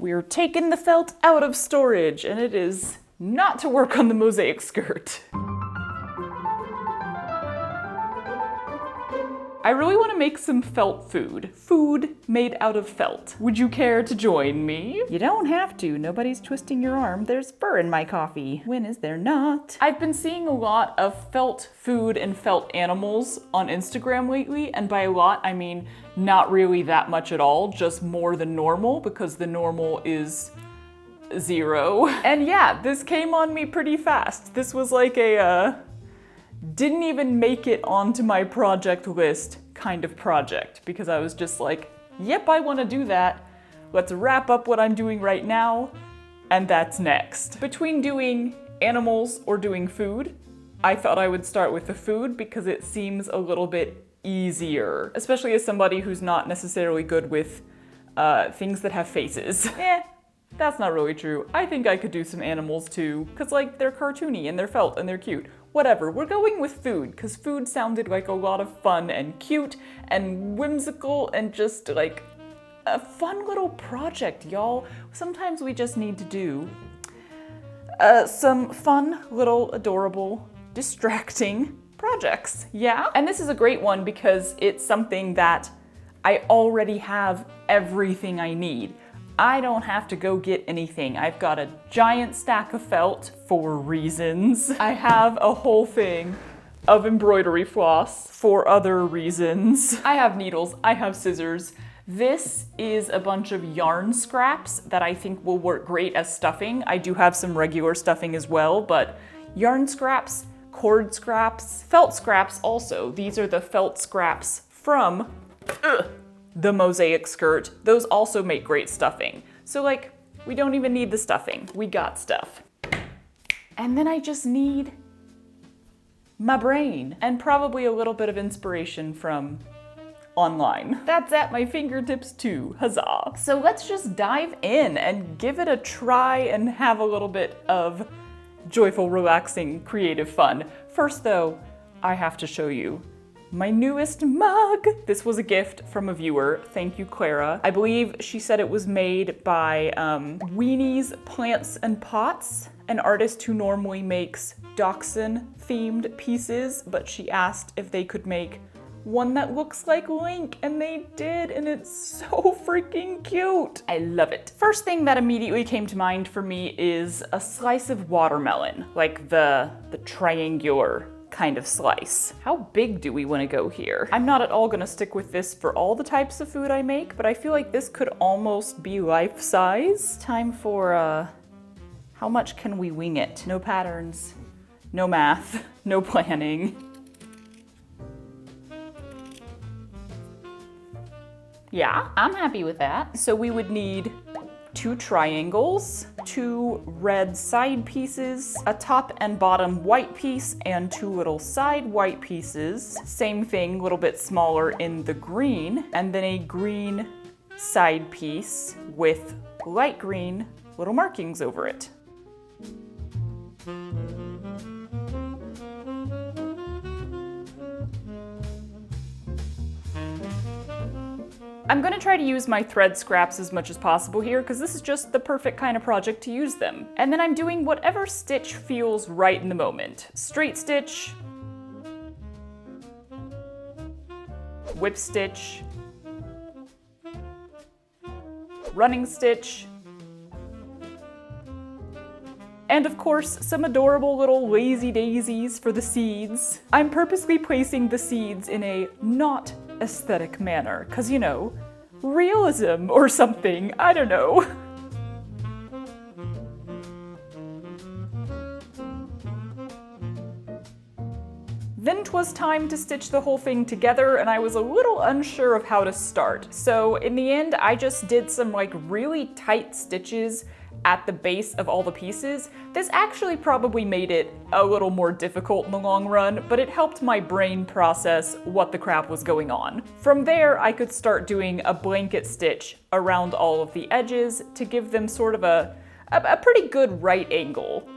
We're taking the felt out of storage, and it is not to work on the mosaic skirt. I really want to make some felt food. Food made out of felt. Would you care to join me? You don't have to. Nobody's twisting your arm. There's fur in my coffee. When is there not? I've been seeing a lot of felt food and felt animals on Instagram lately, and by a lot, I mean not really that much at all, just more than normal, because the normal is 0. And yeah, this came on me pretty fast. This was like didn't even make it onto my project list kind of project, because I was just like, yep, I want to do that. Let's wrap up what I'm doing right now, and that's next. Between doing animals or doing food, I thought I would start with the food because it seems a little bit easier, especially as somebody who's not necessarily good with things that have faces. That's not really true. I think I could do some animals too, because like they're cartoony and they're felt and they're cute. Whatever, we're going with food, because food sounded like a lot of fun and cute and whimsical and just like a fun little project, y'all. Sometimes we just need to do some fun, little, adorable, distracting projects, yeah? And this is a great one because it's something that I already have everything I need. I don't have to go get anything. I've got a giant stack of felt for reasons. I have a whole thing of embroidery floss for other reasons. I have needles, I have scissors. This is a bunch of yarn scraps that I think will work great as stuffing. I do have some regular stuffing as well, but yarn scraps, cord scraps, felt scraps also. These are the felt scraps from the mosaic skirt. Those also make great stuffing. So like, we don't even need the stuffing. We got stuff. And then I just need my brain and probably a little bit of inspiration from online. That's at my fingertips too, huzzah. So let's just dive in and give it a try and have a little bit of joyful, relaxing, creative fun. First though, I have to show you my newest mug. This was a gift from a viewer. Thank you, Clara. I believe she said it was made by Weenie's Plants and Pots, an artist who normally makes dachshund-themed pieces, but she asked if they could make one that looks like Link, and they did, and it's so freaking cute. I love it. First thing that immediately came to mind for me is a slice of watermelon, like the triangular kind of slice. How big do we want to go here? I'm not at all gonna stick with this for all the types of food I make, but I feel like this could almost be life size. Time for how much can we wing it? No patterns, no math, no planning. Yeah, I'm happy with that. So we would need 2 triangles, 2 red side pieces, a top and bottom white piece, and 2 little side white pieces. Same thing, a little bit smaller in the green, and then a green side piece with light green little markings over it. I'm gonna try to use my thread scraps as much as possible here because this is just the perfect kind of project to use them. And then I'm doing whatever stitch feels right in the moment. Straight stitch, whip stitch, running stitch, and of course, some adorable little lazy daisies for the seeds. I'm purposely placing the seeds in a not aesthetic manner, because you know, realism or something, I don't know. Then 'twas time to stitch the whole thing together, and I was a little unsure of how to start. So in the end, I just did some like really tight stitches at the base of all the pieces. This actually probably made it a little more difficult in the long run, but it helped my brain process what the crap was going on. From there, I could start doing a blanket stitch around all of the edges to give them sort of a pretty good right angle.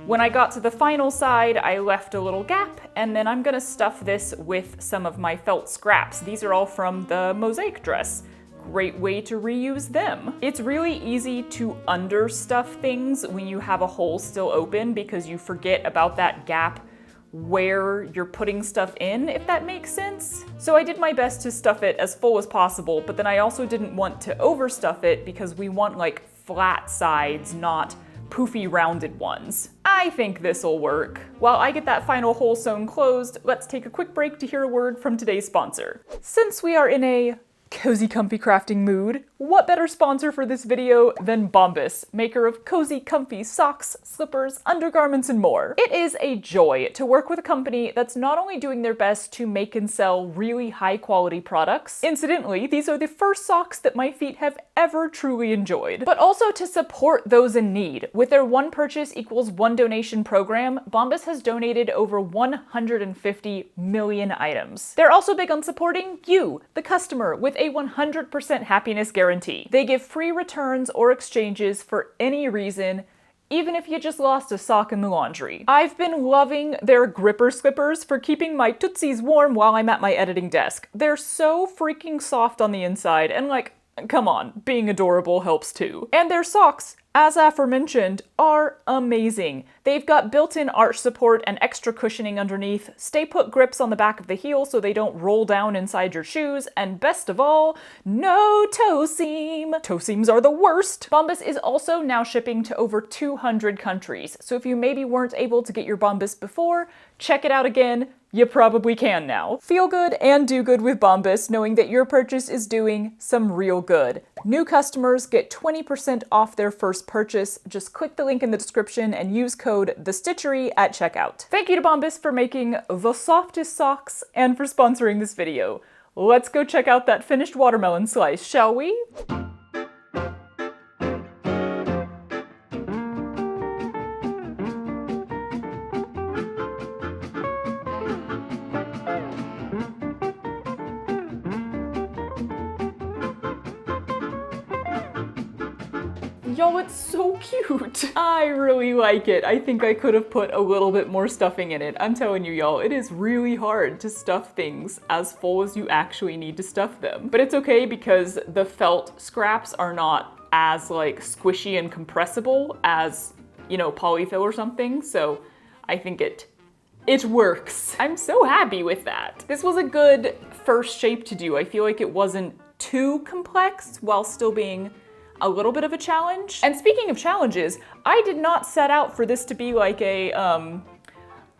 When I got to the final side, I left a little gap, and then I'm gonna stuff this with some of my felt scraps. These are all from the mosaic dress. Great way to reuse them. It's really easy to understuff things when you have a hole still open because you forget about that gap where you're putting stuff in, if that makes sense. So I did my best to stuff it as full as possible, but then I also didn't want to overstuff it because we want like flat sides, not poofy rounded ones. I think this'll work. While I get that final hole sewn closed, let's take a quick break to hear a word from today's sponsor. Since we are in a cozy, comfy crafting mood, what better sponsor for this video than Bombas, maker of cozy, comfy socks, slippers, undergarments, and more. It is a joy to work with a company that's not only doing their best to make and sell really high-quality products, incidentally, these are the first socks that my feet have ever truly enjoyed, but also to support those in need. With their one purchase equals one donation program, Bombas has donated over 150 million items. They're also big on supporting you, the customer, with a 100% happiness guarantee. They give free returns or exchanges for any reason, even if you just lost a sock in the laundry. I've been loving their gripper slippers for keeping my tootsies warm while I'm at my editing desk. They're so freaking soft on the inside, and like, come on, being adorable helps too. And their socks, as aforementioned, are amazing. They've got built-in arch support and extra cushioning underneath, stay-put grips on the back of the heel so they don't roll down inside your shoes, and best of all, no toe seam. Toe seams are the worst. Bombas is also now shipping to over 200 countries, so if you maybe weren't able to get your Bombas before, check it out again. You probably can now. Feel good and do good with Bombas, knowing that your purchase is doing some real good. New customers get 20% off their first purchase. Just click the link in the description and use code THESTITCHERY at checkout. Thank you to Bombas for making the softest socks and for sponsoring this video. Let's go check out that finished watermelon slice, shall we? Y'all, it's so cute. I really like it. I think I could have put a little bit more stuffing in it. I'm telling you, y'all, it is really hard to stuff things as full as you actually need to stuff them. But it's okay because the felt scraps are not as like squishy and compressible as, you know, polyfill or something. So I think it works. I'm so happy with that. This was a good first shape to do. I feel like it wasn't too complex while still being a little bit of a challenge. And speaking of challenges, I did not set out for this to be like a,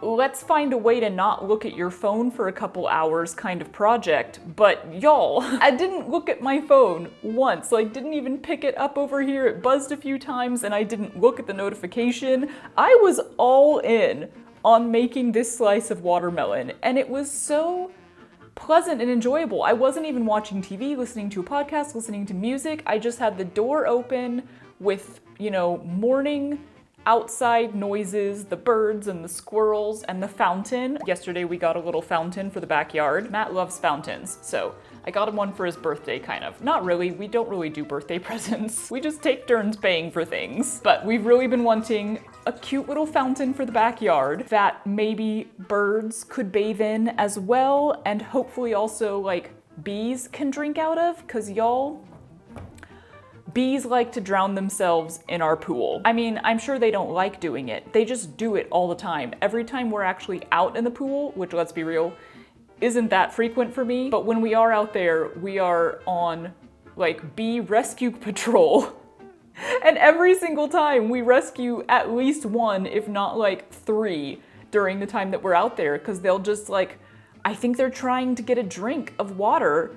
let's find a way to not look at your phone for a couple hours kind of project, but y'all, I didn't look at my phone once, like didn't even pick it up over here. It buzzed a few times and I didn't look at the notification. I was all in on making this slice of watermelon, and it was so pleasant and enjoyable. I wasn't even watching TV, listening to a podcast, listening to music. I just had the door open with, you know, morning outside noises, the birds and the squirrels and the fountain. Yesterday we got a little fountain for the backyard. Matt loves fountains, so I got him one for his birthday, kind of. Not really, we don't really do birthday presents. We just take turns paying for things. But we've really been wanting a cute little fountain for the backyard that maybe birds could bathe in as well, and hopefully also like bees can drink out of, cause y'all, bees like to drown themselves in our pool. I mean, I'm sure they don't like doing it. They just do it all the time. Every time we're actually out in the pool, which, let's be real, isn't that frequent for me, but when we are out there, we are on like bee rescue patrol. And every single time we rescue at least one, if not like 3, during the time that we're out there, because they'll just like, I think they're trying to get a drink of water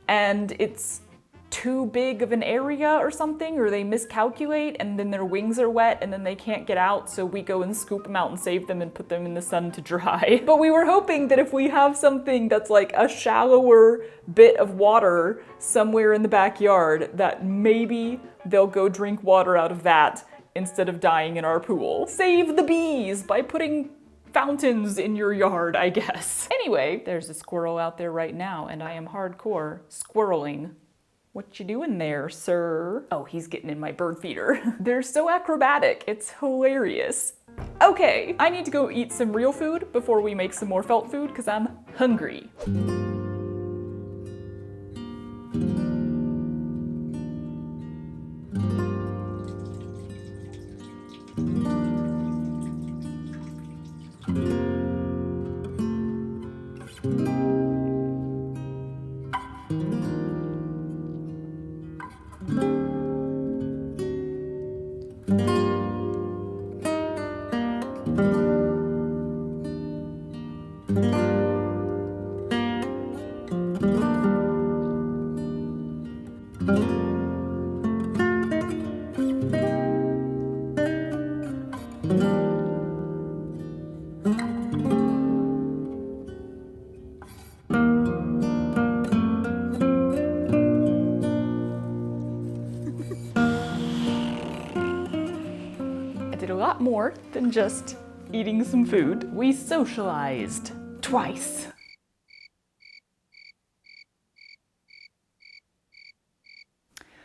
and it's too big of an area or something, or they miscalculate and then their wings are wet and then they can't get out, so we go and scoop them out and save them and put them in the sun to dry. But we were hoping that if we have something that's like a shallower bit of water somewhere in the backyard, that maybe they'll go drink water out of that instead of dying in our pool. Save the bees by putting fountains in your yard, I guess. Anyway, there's a squirrel out there right now and I am hardcore squirreling What you doing there, sir? Oh, he's getting in my bird feeder. They're so acrobatic, it's hilarious. Okay, I need to go eat some real food before we make some more felt food because I'm hungry. A lot more than just eating some food. We socialized twice.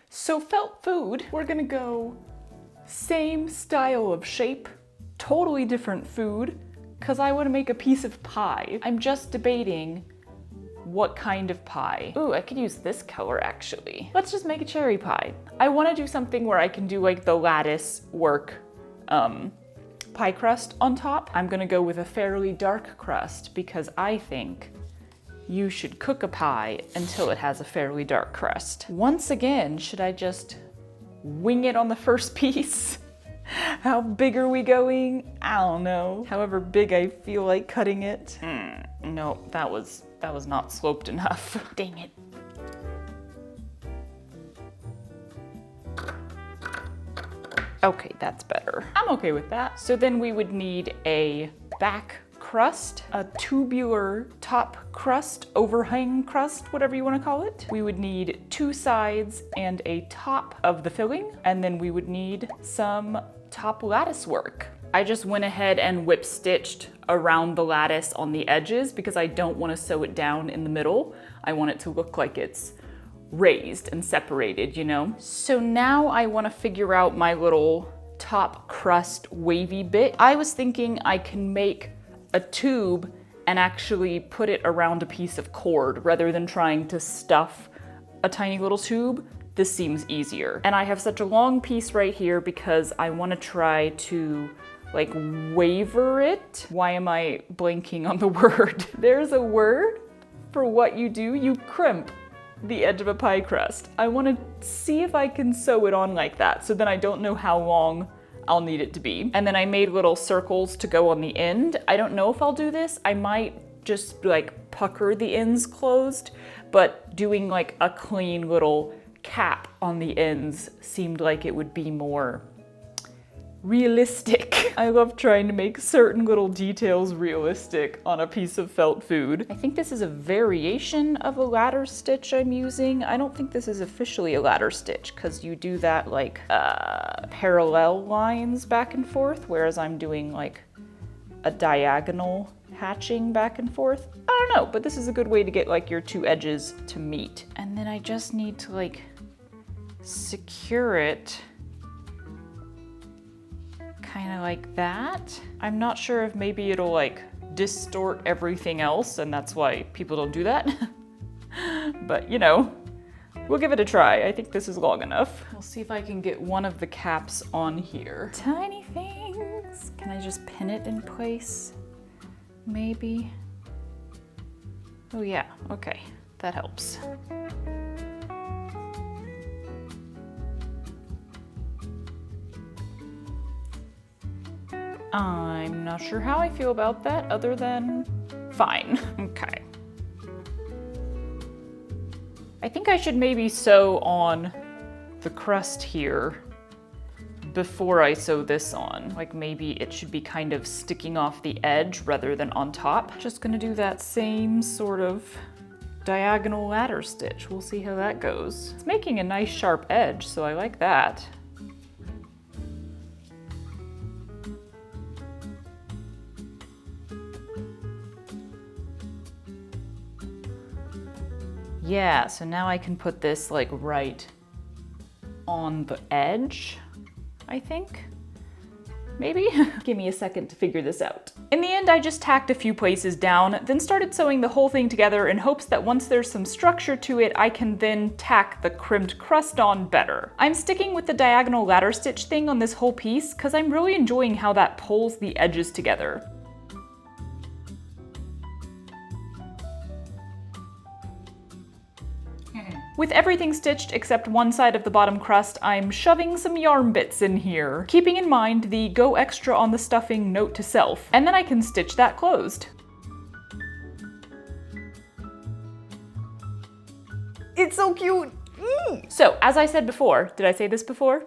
So felt food, we're gonna go same style of shape, totally different food, because I want to make a piece of pie. I'm just debating what kind of pie. Ooh, I could use this color actually. Let's just make a cherry pie. I want to do something where I can do like the lattice work pie crust on top. I'm gonna go with a fairly dark crust because I think you should cook a pie until it has a fairly dark crust. Once again, should I just wing it on the first piece? How big are we going? I don't know. However big I feel like cutting it. No, that was not sloped enough. Dang it. Okay, that's better. I'm okay with that. So then we would need a back crust, a tubular top crust, overhang crust, whatever you want to call it. We would need 2 sides and a top of the filling, and then we would need some top lattice work. I just went ahead and whip stitched around the lattice on the edges because I don't want to sew it down in the middle. I want it to look like it's raised and separated, you know? So now I want to figure out my little top crust wavy bit. I was thinking I can make a tube and actually put it around a piece of cord rather than trying to stuff a tiny little tube. This seems easier. And I have such a long piece right here because I want to try to like waver it. Why am I blanking on the word? There's a word for what you do. You crimp the edge of a pie crust. I want to see if I can sew it on like that, so then I don't know how long I'll need it to be. And then I made little circles to go on the end. I don't know if I'll do this. I might just like pucker the ends closed, but doing like a clean little cap on the ends seemed like it would be more realistic. I love trying to make certain little details realistic on a piece of felt food. I think this is a variation of a ladder stitch I'm using. I don't think this is officially a ladder stitch because you do that like parallel lines back and forth, whereas I'm doing like a diagonal hatching back and forth. I don't know, but this is a good way to get like your 2 edges to meet. And then I just need to like secure it kind of like that. I'm not sure if maybe it'll like distort everything else and that's why people don't do that. But you know, we'll give it a try. I think this is long enough. We'll see if I can get one of the caps on here. Tiny things. Can I just pin it in place? Maybe. Oh yeah, okay, that helps. I'm not sure how I feel about that other than fine. Okay. I think I should maybe sew on the crust here before I sew this on. Like maybe it should be kind of sticking off the edge rather than on top. Just gonna do that same sort of diagonal ladder stitch. We'll see how that goes. It's making a nice sharp edge, so I like that. Yeah, so now I can put this like right on the edge, I think. Maybe? Give me a second to figure this out. In the end, I just tacked a few places down, then started sewing the whole thing together in hopes that once there's some structure to it, I can then tack the crimped crust on better. I'm sticking with the diagonal ladder stitch thing on this whole piece because I'm really enjoying how that pulls the edges together. With everything stitched except one side of the bottom crust, I'm shoving some yarn bits in here, keeping in mind the go extra on the stuffing note to self, and then I can stitch that closed. It's so cute! So, as I said before, did I say this before?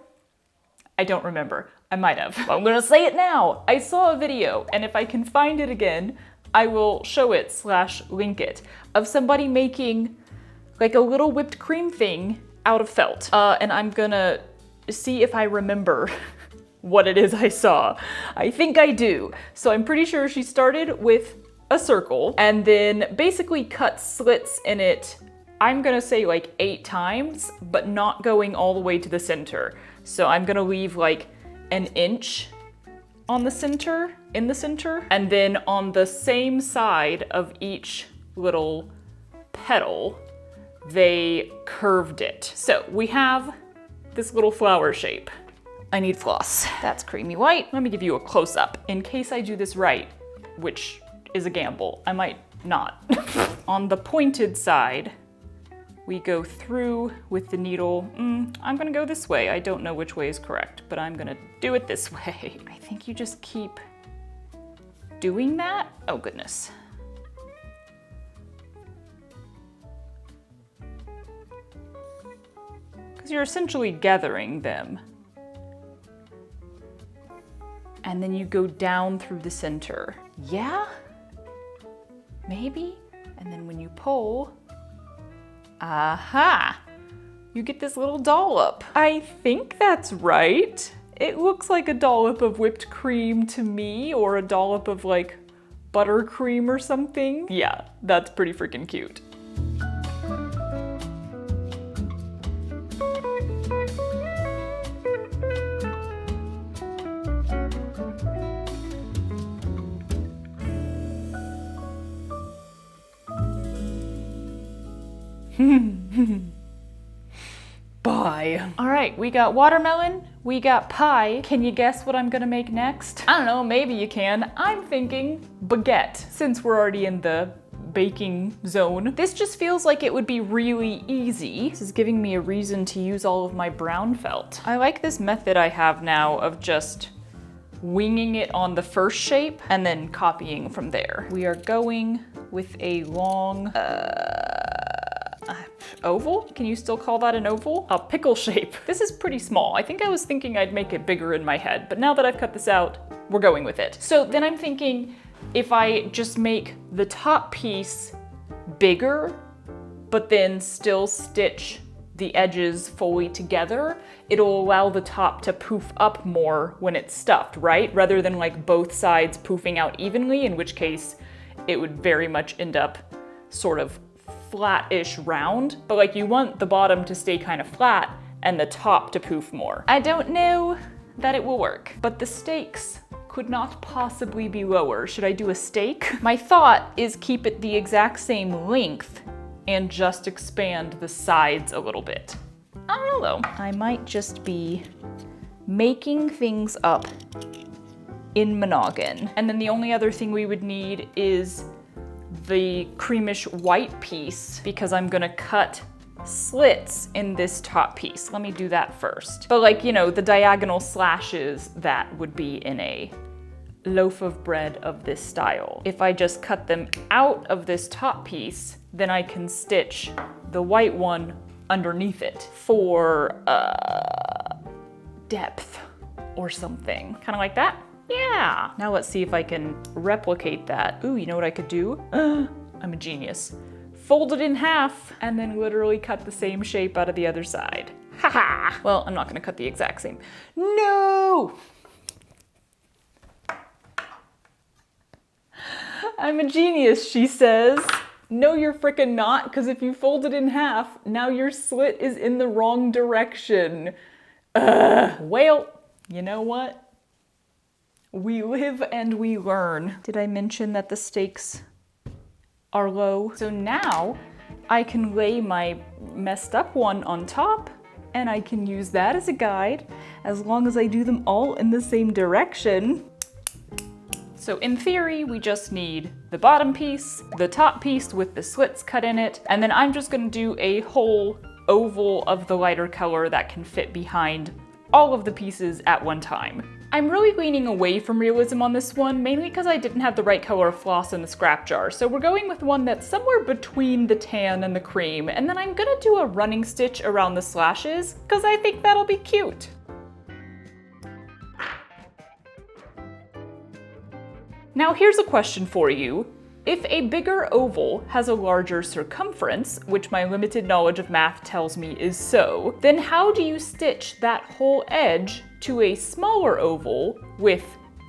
I don't remember. I might have. Well, I'm gonna say it now! I saw a video, and if I can find it again, I will show it / link it, of somebody making like a little whipped cream thing out of felt. And I'm gonna see if I remember what it is I saw. I think I do. So I'm pretty sure she started with a circle and then basically cut slits in it, I'm gonna say like 8 times, but not going all the way to the center. So I'm gonna leave like an inch on the center, in the center, and then on the same side of each little petal, they curved it. So we have this little flower shape. I need floss. That's creamy white. Let me give you a close-up in case I do this right, which is a gamble. I might not. On the pointed side, we go through with the needle. I'm gonna go this way. I don't know which way is correct, but I'm gonna do it this way. I think you just keep doing that. Oh goodness. You're essentially gathering them. And then you go down through the center. Yeah? Maybe? And then when you pull, aha! You get this little dollop. I think that's right. It looks like a dollop of whipped cream to me, or a dollop of like buttercream or something. Yeah, that's pretty freaking cute. Bye. All right, we got watermelon, we got pie. Can you guess what I'm gonna make next? I don't know, maybe you can. I'm thinking baguette, since we're already in the baking zone. This just feels like it would be really easy. This is giving me a reason to use all of my brown felt. I like this method I have now of just winging it on the first shape and then copying from there. We are going with a long, oval? Can you still call that an oval? A pickle shape. This is pretty small. I think I was thinking I'd make it bigger in my head, but now that I've cut this out, we're going with it. So then I'm thinking if I just make the top piece bigger, but then still stitch the edges fully together, it'll allow the top to poof up more when it's stuffed, right? Rather than like both sides poofing out evenly, in which case it would very much end up sort of flat-ish round, but like you want the bottom to stay kind of flat and the top to poof more. I don't know that it will work, but the stakes could not possibly be lower. Should I do a stake? My thought is keep it the exact same length and just expand the sides a little bit. I don't know though. I might just be making things up in Monogon. And then the only other thing we would need is the creamish white piece, because I'm gonna cut slits in this top piece. Let me do that first. But like, you know, the diagonal slashes that would be in a loaf of bread of this style. If I just cut them out of this top piece, then I can stitch the white one underneath it for depth or something. Kind of like that. Yeah. Now let's see if I can replicate that. Ooh, you know what I could do? I'm a genius. Fold it in half and then literally cut the same shape out of the other side. Haha. Well, I'm not gonna cut the exact same. No! I'm a genius, she says. No, you're frickin' not, because if you fold it in half, now your slit is in the wrong direction. Well, you know what? We live and we learn. Did I mention that the stakes are low? So now I can lay my messed up one on top, and I can use that as a guide as long as I do them all in the same direction. So in theory, we just need the bottom piece, the top piece with the slits cut in it, and then I'm just gonna do a whole oval of the lighter color that can fit behind all of the pieces at one time. I'm really leaning away from realism on this one, mainly because I didn't have the right color of floss in the scrap jar. So we're going with one that's somewhere between the tan and the cream, and then I'm gonna do a running stitch around the slashes, because I think that'll be cute. Now here's a question for you. If a bigger oval has a larger circumference, which my limited knowledge of math tells me is so, then how do you stitch that whole edge to a smaller oval with,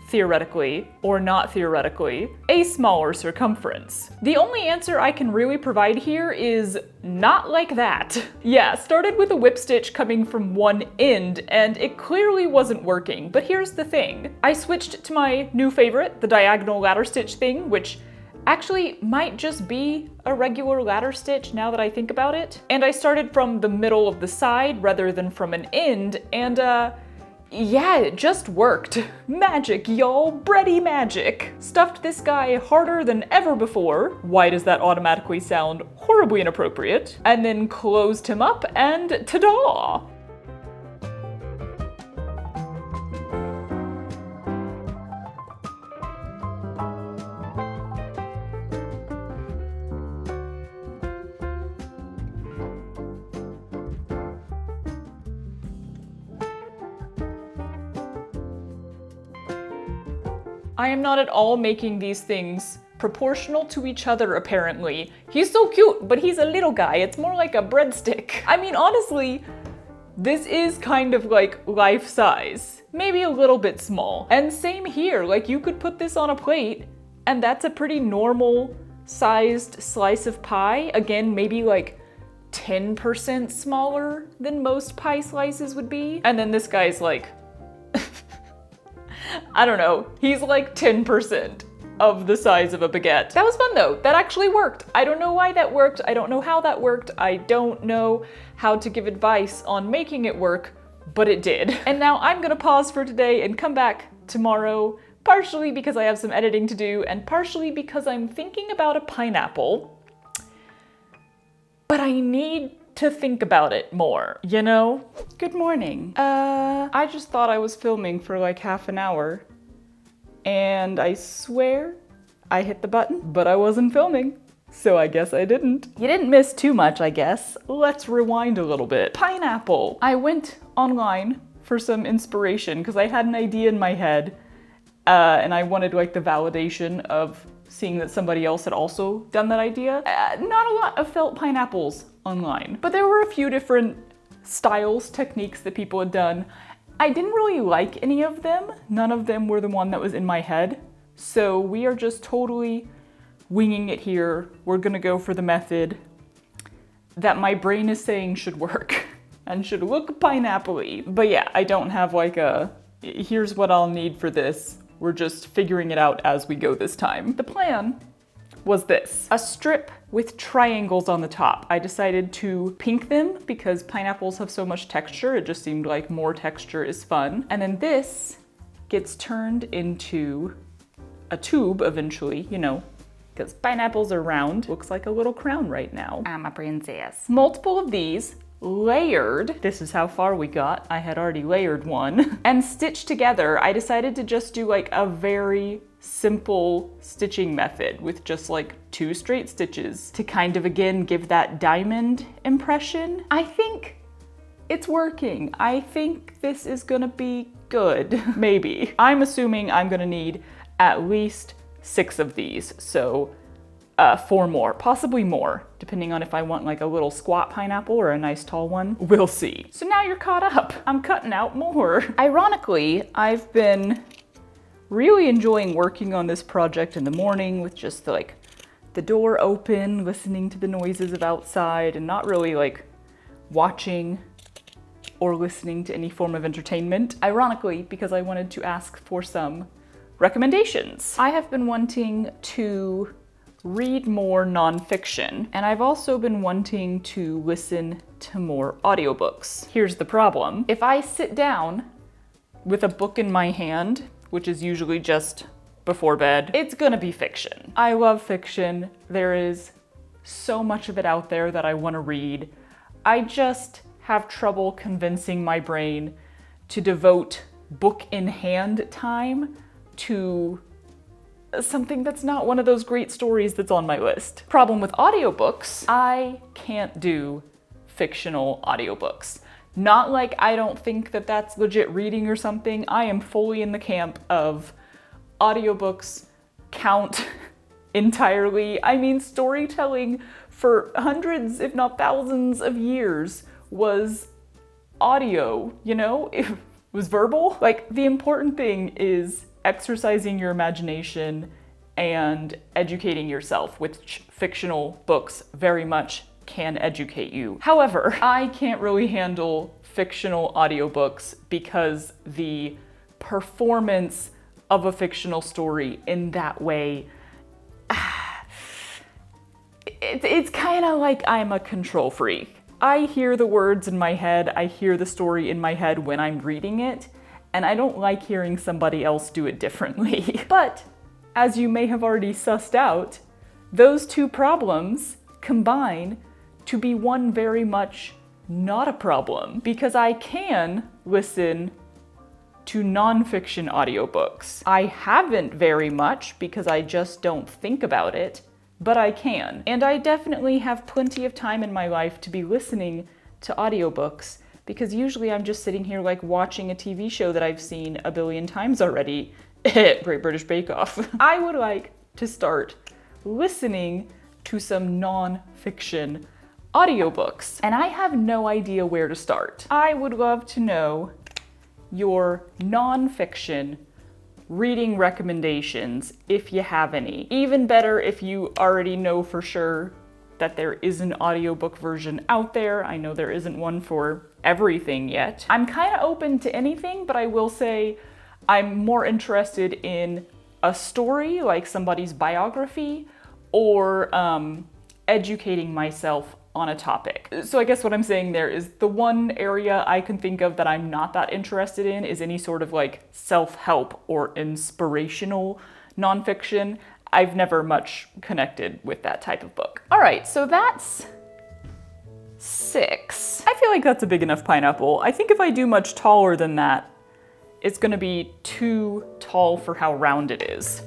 theoretically, or not theoretically, a smaller circumference? The only answer I can really provide here is not like that. Yeah, started with a whip stitch coming from one end, and it clearly wasn't working, but here's the thing. I switched to my new favorite, the diagonal ladder stitch thing, which actually might just be a regular ladder stitch now that I think about it. And I started from the middle of the side rather than from an end, and yeah, it just worked. Magic, y'all, bready magic. Stuffed this guy harder than ever before. Why does that automatically sound horribly inappropriate? And then closed him up and ta-da! I am not at all making these things proportional to each other, apparently. He's so cute, but he's a little guy. It's more like a breadstick. I mean, honestly, this is kind of like life size. Maybe a little bit small. And same here, like you could put this on a plate, and that's a pretty normal sized slice of pie. Again, maybe like 10% smaller than most pie slices would be. And then this guy's like, I don't know, he's like 10% of the size of a baguette. That was fun though, that actually worked. I don't know why that worked, I don't know how that worked, I don't know how to give advice on making it work, but it did. And now I'm gonna pause for today and come back tomorrow, partially because I have some editing to do, and partially because I'm thinking about a pineapple, but I need to think about it more, you know? Good morning. I just thought I was filming for like half an hour, and I swear I hit the button, but I wasn't filming, so I guess I didn't. You didn't miss too much, I guess. Let's rewind a little bit. Pineapple. I went online for some inspiration because I had an idea in my head, and I wanted like the validation of seeing that somebody else had also done that idea. Not a lot of felt pineapples online, but there were a few different styles, techniques that people had done. I didn't really like any of them. None of them were the one that was in my head. So we are just totally winging it here. We're gonna go for the method that my brain is saying should work and should look pineapple-y. But yeah, I don't have like a, here's what I'll need for this. We're just figuring it out as we go this time. The plan was this: a strip with triangles on the top. I decided to pink them because pineapples have so much texture. It just seemed like more texture is fun. And then this gets turned into a tube eventually, you know, because pineapples are round. Looks like a little crown right now. I'm a princess. Multiple of these layered. This is how far we got. I had already layered one. And stitched together. I decided to just do like a very simple stitching method with just like 2 straight stitches to kind of again give that diamond impression. I think it's working. I think this is gonna be good. Maybe. I'm assuming I'm gonna need at least 6 of these, so 4 more, possibly more, depending on if I want like a little squat pineapple or a nice tall one. We'll see. So now you're caught up. I'm cutting out more. Ironically, I've been really enjoying working on this project in the morning with just like the door open, listening to the noises of outside, and not really like watching or listening to any form of entertainment. Ironically, because I wanted to ask for some recommendations. I have been wanting to read more nonfiction, and I've also been wanting to listen to more audiobooks. Here's the problem. If I sit down with a book in my hand, which is usually just before bed, it's gonna be fiction. I love fiction. There is so much of it out there that I wanna read. I just have trouble convincing my brain to devote book in hand time to something that's not one of those great stories that's on my list. Problem with audiobooks, I can't do fictional audiobooks. Not like I don't think that that's legit reading or something. I am fully in the camp of audiobooks count entirely. I mean, storytelling for hundreds, if not thousands of years was audio, you know? It was verbal. Like, the important thing is exercising your imagination and educating yourself, which fictional books very much can educate you. However, I can't really handle fictional audiobooks because the performance of a fictional story in that way, it's kind of like I'm a control freak. I hear the words in my head, I hear the story in my head when I'm reading it, and I don't like hearing somebody else do it differently. But, as you may have already sussed out, those two problems combine to be one very much not a problem, because I can listen to nonfiction audiobooks. I haven't very much because I just don't think about it, but I can. And I definitely have plenty of time in my life to be listening to audiobooks, because usually I'm just sitting here like watching a TV show that I've seen a billion times already. Great British Bake Off. I would like to start listening to some non-fiction audiobooks, and I have no idea where to start. I would love to know your non-fiction reading recommendations, if you have any. Even better if you already know for sure that there is an audiobook version out there. I know there isn't one for everything yet. I'm kind of open to anything, but I will say I'm more interested in a story, like somebody's biography, or educating myself on a topic. So I guess what I'm saying there is the one area I can think of that I'm not that interested in is any sort of like self-help or inspirational nonfiction. I've never much connected with that type of book. All right, so that's 6. I feel like that's a big enough pineapple. I think if I do much taller than that, it's gonna be too tall for how round it is.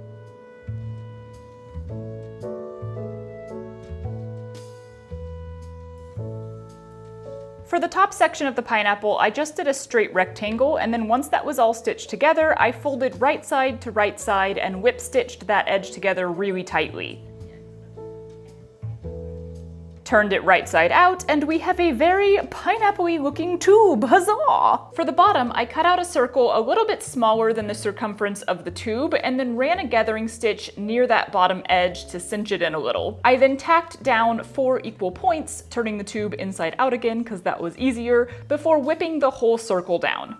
For the top section of the pineapple, I just did a straight rectangle, and then once that was all stitched together, I folded right side to right side and whip stitched that edge together really tightly. Turned it right side out, and we have a very pineapple-y looking tube, huzzah! For the bottom, I cut out a circle a little bit smaller than the circumference of the tube, and then ran a gathering stitch near that bottom edge to cinch it in a little. I then tacked down 4 equal points, turning the tube inside out again, because that was easier, before whipping the whole circle down.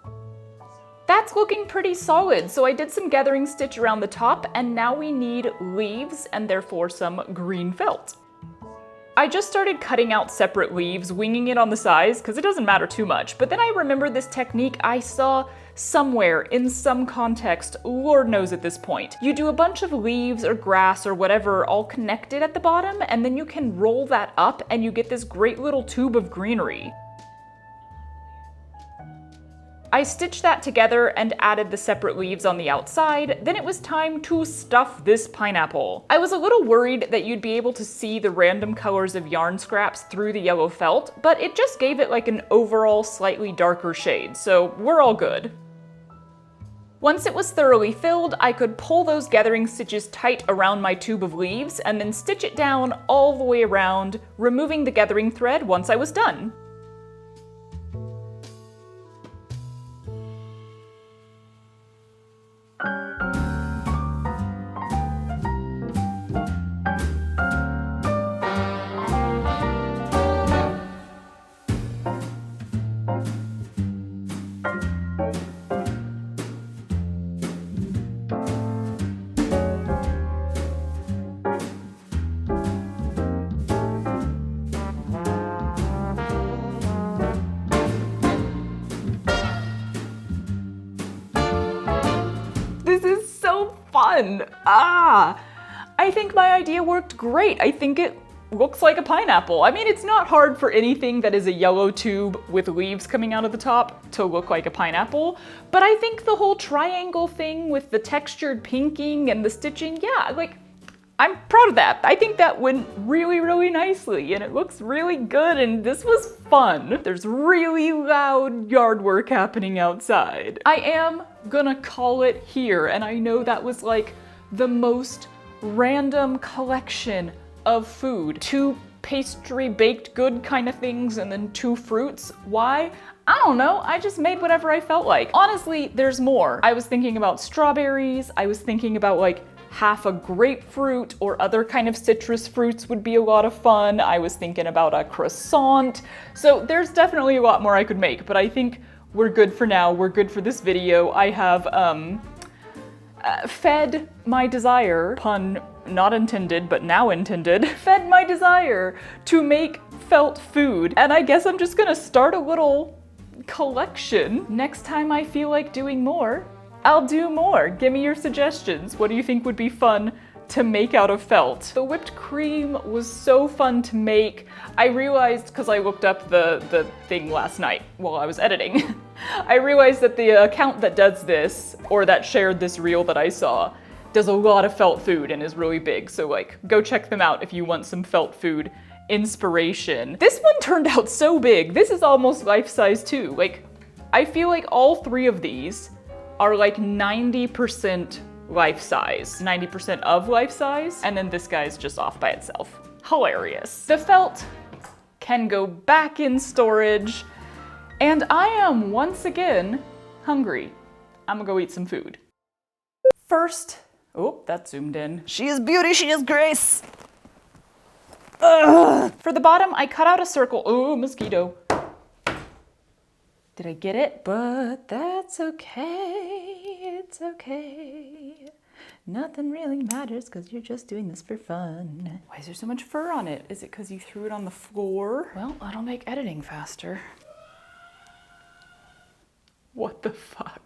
That's looking pretty solid, so I did some gathering stitch around the top, and now we need leaves, and therefore some green felt. I just started cutting out separate leaves, winging it on the size, because it doesn't matter too much, but then I remembered this technique I saw somewhere in some context, Lord knows at this point. You do a bunch of leaves or grass or whatever all connected at the bottom, and then you can roll that up and you get this great little tube of greenery. I stitched that together and added the separate leaves on the outside, then it was time to stuff this pineapple. I was a little worried that you'd be able to see the random colors of yarn scraps through the yellow felt, but it just gave it like an overall slightly darker shade, so we're all good. Once it was thoroughly filled, I could pull those gathering stitches tight around my tube of leaves and then stitch it down all the way around, removing the gathering thread once I was done. fun. I think my idea worked great. I think it looks like a pineapple. I mean, it's not hard for anything that is a yellow tube with leaves coming out of the top to look like a pineapple, but I think the whole triangle thing with the textured pinking and the stitching, yeah, like, I'm proud of that. I think that went really, really nicely, and it looks really good, and this was fun. There's really loud yard work happening outside. I am gonna call it here, and I know that was like the most random collection of food. 2 pastry baked good kind of things and then 2 fruits. Why? I don't know, I just made whatever I felt like. Honestly, there's more. I was thinking about strawberries, I was thinking about like half a grapefruit or other kind of citrus fruits would be a lot of fun. I was thinking about a croissant. So there's definitely a lot more I could make, but I think we're good for now. We're good for this video. I have fed my desire, pun not intended, but now intended, fed my desire to make felt food. And I guess I'm just gonna start a little collection. Next time I feel like doing more, I'll do more. Give me your suggestions. What do you think would be fun to make out of felt? The whipped cream was so fun to make. I realized, because I looked up the thing last night while I was editing, I realized that the account that does this, or that shared this reel that I saw, does a lot of felt food and is really big. So like, go check them out if you want some felt food inspiration. This one turned out so big. This is almost life-size too. Like, I feel like all 3 of these are like 90% life size, 90% of life size, and then this guy's just off by itself. Hilarious. The felt can go back in storage, and I am once again hungry. I'm gonna go eat some food. First, oh, that zoomed in. She is beauty, she is grace. Ugh. For the bottom, I cut out a circle. Oh, mosquito. Did I get it? But that's okay, it's okay. Nothing really matters because you're just doing this for fun. Why is there so much fur on it? Is it because you threw it on the floor? Well, that'll make editing faster. What the fuck?